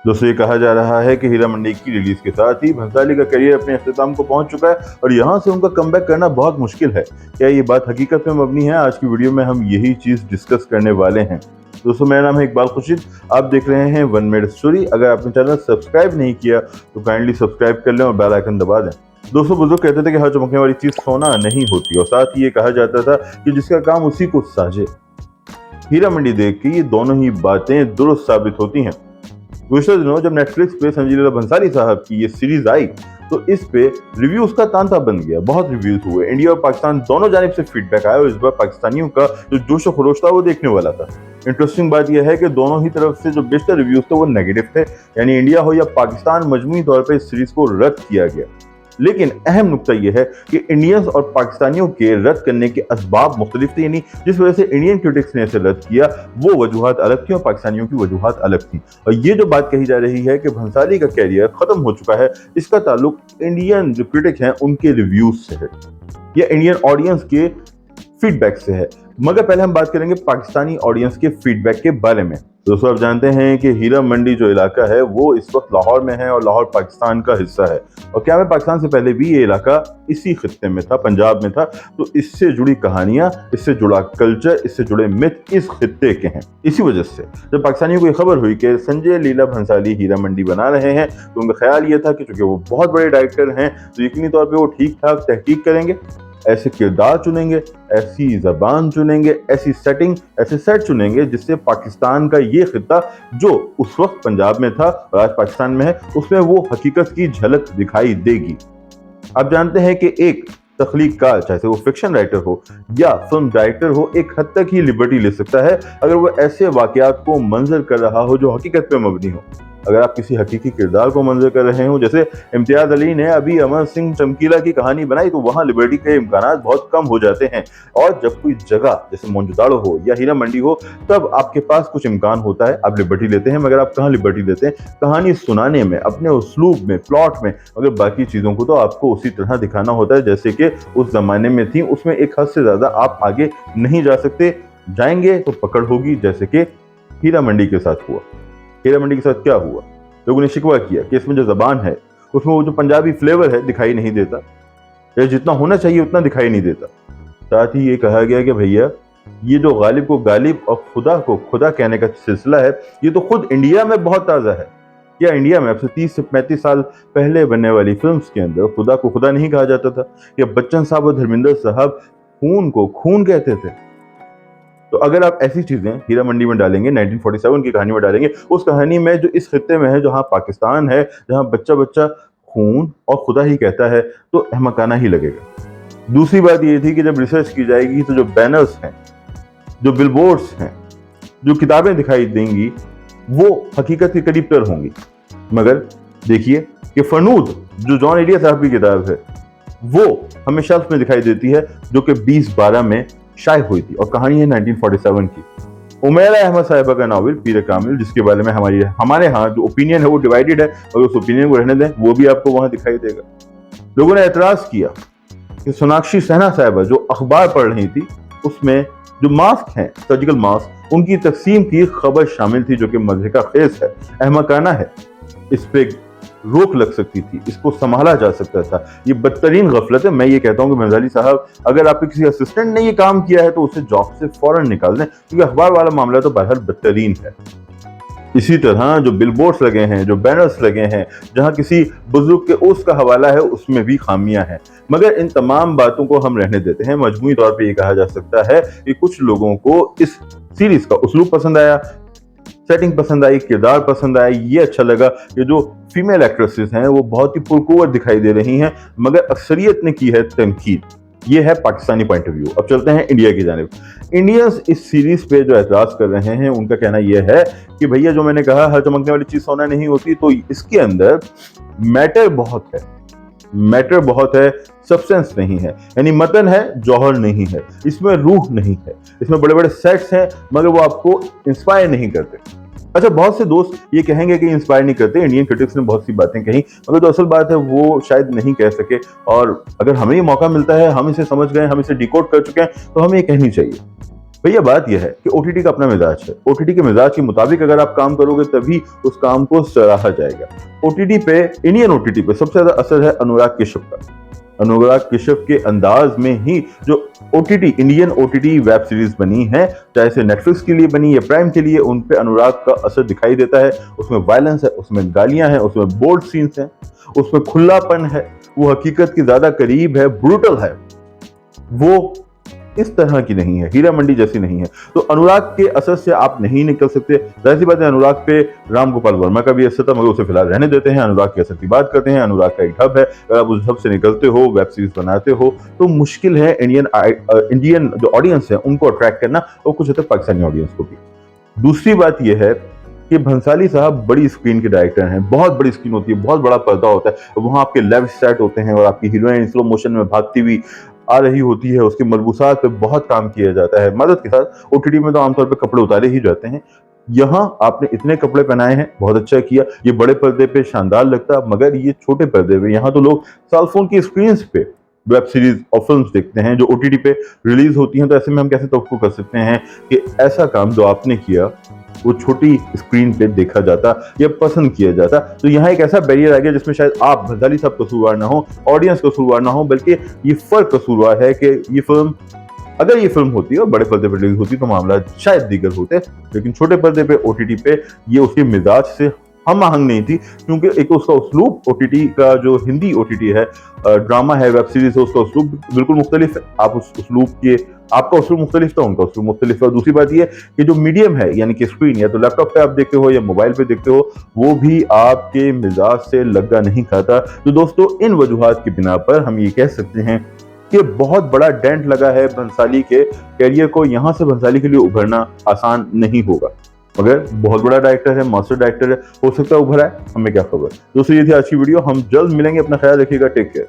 दोस्तों ये कहा जा रहा है कि हीरा मंडी की रिलीज के साथ ही भंसाली का करियर अपने अख्ताम को पहुंच चुका है और यहां से उनका कमबैक करना बहुत मुश्किल है। क्या ये बात हकीकत में मबनी है? आज की वीडियो में हम यही चीज डिस्कस करने वाले हैं। दोस्तों मेरा नाम है इकबाल खुर्शीद, आप देख रहे हैं वन मिनट स्टोरी। अगर आपने चैनल सब्सक्राइब नहीं किया तो काइंडली सब्सक्राइब कर लें और बेल आइकन दबा दें। दोस्तों बुजुर्ग कहते थे कि हर चमकने वाली चीज सोना नहीं होती और साथ ही ये कहा जाता था कि जिसका काम उसी को साजे। हीरा मंडी देख के ये दोनों ही बातें दुरुस्त साबित होती हैं। पिछले दिनों जब नेटफ्लिक्स पे संजय लीला भंसाली साहब की ये सीरीज आई तो इस पे रिव्यूज का तांता बन गया। बहुत रिव्यूज हुए, इंडिया और पाकिस्तान दोनों जानिब से फीडबैक आया और इस बार पाकिस्तानियों का जो जोश और खरोश था वो देखने वाला था। इंटरेस्टिंग बात यह है कि दोनों ही तरफ से जो बेशतर रिव्यूज थे वो नेगेटिव थे, यानी इंडिया हो या पाकिस्तान मजमूई तौर पर इस सीरीज को रद्द किया गया। लेकिन अहम नुकता यह है कि इंडियंस और पाकिस्तानियों के रद्द करने के असबाब मुख्तलिफ थे, यानी जिस वजह से इंडियन क्रिटिक्स ने इसे रद्द किया वो वजूहत अलग थी और पाकिस्तानियों की वजूहत अलग थी। और ये जो बात कही जा रही है कि भंसाली का कैरियर खत्म हो चुका है, इसका ताल्लुक इंडियन जो क्रिटिक हैं उनके रिव्यूज से है या इंडियन ऑडियंस के फीडबैक से है। मगर पहले हम बात करेंगे पाकिस्तानी ऑडियंस के फीडबैक के बारे में। दोस्तों आप जानते हैं कि हीरा मंडी जो इलाका है वो इस वक्त लाहौर में है और लाहौर पाकिस्तान का हिस्सा है। और क्या मैं पाकिस्तान से पहले भी ये इलाका इसी खित्ते में था, पंजाब में था, तो इससे जुड़ी कहानियां, इससे जुड़ा कल्चर, इससे जुड़े मिथ इस खित्ते के हैं। इसी वजह से जब पाकिस्तानियों को ये खबर हुई कि संजय लीला भंसाली हीरा मंडी बना रहे हैं तो उनका ख्याल ये था कि चूंकि वो बहुत बड़े डायरेक्टर हैं तो यकीनी तौर पर वो ठीक ठाक तहकीक करेंगे, ऐसे किरदार चुनेंगे, ऐसी जबान चुनेंगे, ऐसी सेटिंग, ऐसे सेट चुनेंगे जिससे पाकिस्तान का ये खित्ता जो उस वक्त पंजाब में था और आज पाकिस्तान में है उसमें वो हकीकत की झलक दिखाई देगी। आप जानते हैं कि एक तख्लीककार, चाहे वो फिक्शन राइटर हो या फिल्म डायरेक्टर हो, एक हद तक ही लिबर्टी ले सकता है अगर वो ऐसे वाकयात को मंजर कर रहा हो जो हकीकत पे मबनी हो। अगर आप किसी हकीकी किरदार को मंजर कर रहे हो, जैसे इम्तियाज अली ने अभी अमर सिंह चमकीला की कहानी बनाई, तो वहां लिबर्टी के इम्कान बहुत कम हो जाते हैं। और जब कोई जगह जैसे मोनजोदाड़ो हो या हीरा मंडी हो तब आपके पास कुछ इम्कान होता है, आप लिबर्टी लेते हैं। मगर आप कहाँ लिबर्टी लेते हैं? कहानी सुनाने में, अपने उसलूब में, प्लॉट में। मगर बाकी चीजों को तो आपको उसी तरह दिखाना होता है जैसे कि उस जमाने में थी। उसमें एक हद से ज्यादा आप आगे नहीं जा सकते, जाएंगे तो पकड़ होगी, जैसे कि हीरा मंडी के साथ हुआ। हीरा मंडी के साथ क्या हुआ? लोगों ने शिकवा किया कि इसमें जो जबान है उसमें वो जो पंजाबी फ्लेवर है दिखाई नहीं देता, या जितना होना चाहिए उतना दिखाई नहीं देता। साथ ही ये कहा गया कि भैया ये जो गालिब को गालिब और खुदा को खुदा कहने का सिलसिला है ये तो खुद इंडिया में बहुत ताज़ा है। या इंडिया में अब से 30 से 35 साल पहले बनने वाली फिल्म्स के अंदर खुदा को खुदा नहीं कहा जाता था, या बच्चन साहब और धर्मेंद्र साहब खून को खून कहते थे। तो अगर आप ऐसी चीजें हीरा मंडी में डालेंगे, 1947 की कहानी में डालेंगे, उस कहानी में जो इस खित्ते में है, जहां पाकिस्तान है, जहां बच्चा बच्चा खून और खुदा ही कहता है, तो अहमकाना ही लगेगा। दूसरी बात ये थी कि जब रिसर्च की जाएगी तो जो बैनर्स हैं, जो बिलबोर्ड्स हैं, जो किताबें दिखाई देंगी वो हकीकत के करीब तर होंगी। मगर देखिए कि फनूद जो जॉन एलिया साहब की किताब है वो हमें शेल्फ में दिखाई देती है जो कि 2012 में शाये हुई थी और कहानी है 1947 की। उमैरा अहमद साहिबा का नावल पीर कामिल, जिसके बारे में हमारे यहाँ जो ओपिनियन है वो डिवाइडेड है, और उस ओपिनियन को रहने दें, वो भी आपको वहां दिखाई देगा। लोगों ने एतराज किया कि सोनाक्षी सिन्हा साहिबा जो अखबार पढ़ रही थी उसमें जो मास्क हैं, सर्जिकल मास्क, उनकी तकसीम की खबर शामिल थी जो कि मज़हका खेज है, अहमकाना है। इस पे रोक लग सकती थी, इसको संभाला जा सकता था। ये बदतरीन गफलत है। मैं ये कहता हूँ कि भंसाली साहब, अगर आपके किसी असिस्टेंट ने ये काम किया है तो उसे जॉब से फौरन निकाल दें, क्योंकि अखबार वाला मामला तो बहरहाल बदतरीन है। इसी तरह जो बिलबोर्ड्स लगे हैं, जो बैनर्स लगे हैं, जहां किसी बुजुर्ग के उर्स का हवाला है, उसमें भी खामियां हैं। मगर इन तमाम बातों को हम रहने देते हैं। मजमूई तौर पे ये कहा जा सकता है कि कुछ लोगों को इस सीरीज का उसलूब पसंद आया, सेटिंग पसंद आई, किरदार पसंद आया। ये अच्छा लगा कि जो फीमेल एक्ट्रेसेस हैं वो बहुत ही पुरकुवत दिखाई दे रही हैं, मगर अक्सरियत ने की है तनकीद। ये है पाकिस्तानी पॉइंट ऑफ व्यू। अब चलते हैं इंडिया की जानिब। इंडियंस इस सीरीज पे जो एतराज कर रहे हैं उनका कहना यह है कि भैया जो मैंने कहा हर चमकने वाली चीज सोना नहीं होती, तो इसके अंदर मैटर बहुत है, मैटर बहुत है, सब्सटेंस नहीं है, यानी मतन है, जौहर नहीं है, इसमें रूह नहीं है, इसमें बड़े बड़े सेट्स हैं मगर वो आपको इंस्पायर नहीं करते। अच्छा, बहुत से दोस्त ये कहेंगे कि इंस्पायर नहीं करते, इंडियन क्रिटिक्स ने बहुत सी बातें कही, मगर जो असल बात है वो शायद नहीं कह सके। और अगर हमें ये मौका मिलता है, हम इसे समझ गए, हम इसे डिकोड कर चुके हैं, तो हमें ये कहनी चाहिए। भैया बात यह है कि ओटीटी का अपना मिजाज है। ओटीटी के मिजाज के मुताबिक अगर आप काम करोगे तभी उस काम को सराहा जाएगा। ओटीटी पे, इंडियन ओटीटी पे सबसे ज्यादा असर है अनुराग कश्यप का। अनुराग कश्यप के अंदाज में ही जो OTT, Indian OTT web series बनी है, चाहे से नेटफ्लिक्स के लिए बनी या प्राइम के लिए, उन पे अनुराग का असर दिखाई देता है। उसमें वायलेंस है, उसमें गालियां हैं, उसमें बोल्ड सीन्स हैं, उसमें खुलापन है, वो हकीकत के ज्यादा करीब है, ब्रूटल है। वो इस तरह की नहीं है, हीरा मंडी जैसी नहीं है। तो अनुराग के असर से आप नहीं निकल सकते। जाहिर सी बात है, अनुराग पे राम गोपाल वर्मा का भी असर था, मगर उसे फिलहाल रहने देते हैं। अनुराग के असर की बात करते हैं। अनुराग का एक हब है, अगर आप उस हब से निकलते हो, वेब सीरीज बनाते हो, तो मुश्किल है इंडियन जो ऑडियंस है उनको अट्रैक्ट करना, और कुछ हद तक पाकिस्तानी ऑडियंस को भी। दूसरी बात यह है कि भंसाली साहब बड़ी स्क्रीन के डायरेक्टर हैं। बहुत बड़ी स्क्रीन होती है, बहुत बड़ा पर्दा होता है, वहां आपके लेफ्ट सेट होते हैं और आपकी हीरोइन स्लो मोशन में भागती हुई आ रही होती है, उसके मलबूसात पे बहुत काम किया जाता है मदद के साथ। ओटीटी में तो आमतौर पे कपड़े उतारे ही जाते हैं, यहाँ आपने इतने कपड़े पहनाए हैं, बहुत अच्छा किया। ये बड़े पर्दे पे शानदार लगता, मगर ये छोटे पर्दे पे, यहाँ तो लोग सेलफोन की स्क्रीन पे वेब सीरीज और फिल्म देखते हैं जो ओटीटी पे रिलीज होती हैं। तो ऐसे में हम कैसे तवक्को कर सकते हैं कि ऐसा काम जो आपने किया वो छोटी स्क्रीन पे देखा जाता या पसंद किया जाता। तो यहाँ एक ऐसा बैरियर आ गया जिसमें शायद आप, भंसाली साहब, कसूरवार ना हो, ऑडियंस कसूरवार ना हो, बल्कि ये फर्क कसूरवार है कि ये फिल्म, अगर ये फिल्म होती है और बड़े पर्दे पर रिलीज होती तो मामला शायद दीगर होते, लेकिन छोटे पर्दे पे, ओटीटी पे, ये उसके मिजाज से हम आहंग नहीं थी। क्योंकि एक उसका उसलूब, ओटीटी का जो हिंदी ओटीटी है, ड्रामा है, वेब सीरीज है, उसका उसलूब बिल्कुल मुख्तलिफ है। आप उस उसलूब के, आपका उसलूब मुख्तलिफ था, उनका उसलूब मुख्तलिफ है। और दूसरी बात ये कि जो मीडियम है, यानी कि स्क्रीन, या तो लैपटॉप पे आप देखते हो या मोबाइल पे देखते हो, वो भी आपके मिजाज से लगा नहीं खाता। तो दोस्तों, इन वजूहात की बिना पर हम ये कह सकते हैं कि बहुत बड़ा डेंट लगा है भंसाली के कैरियर को। यहाँ से भंसाली के लिए उभरना आसान नहीं होगा, मगर बहुत बड़ा डायरेक्टर है, मास्टर डायरेक्टर है, हो सकता है उभरा है, हमें क्या खबर। दोस्तों, ये थी आज की वीडियो। हम जल्द मिलेंगे, अपना ख्याल रखिएगा, टेक केयर।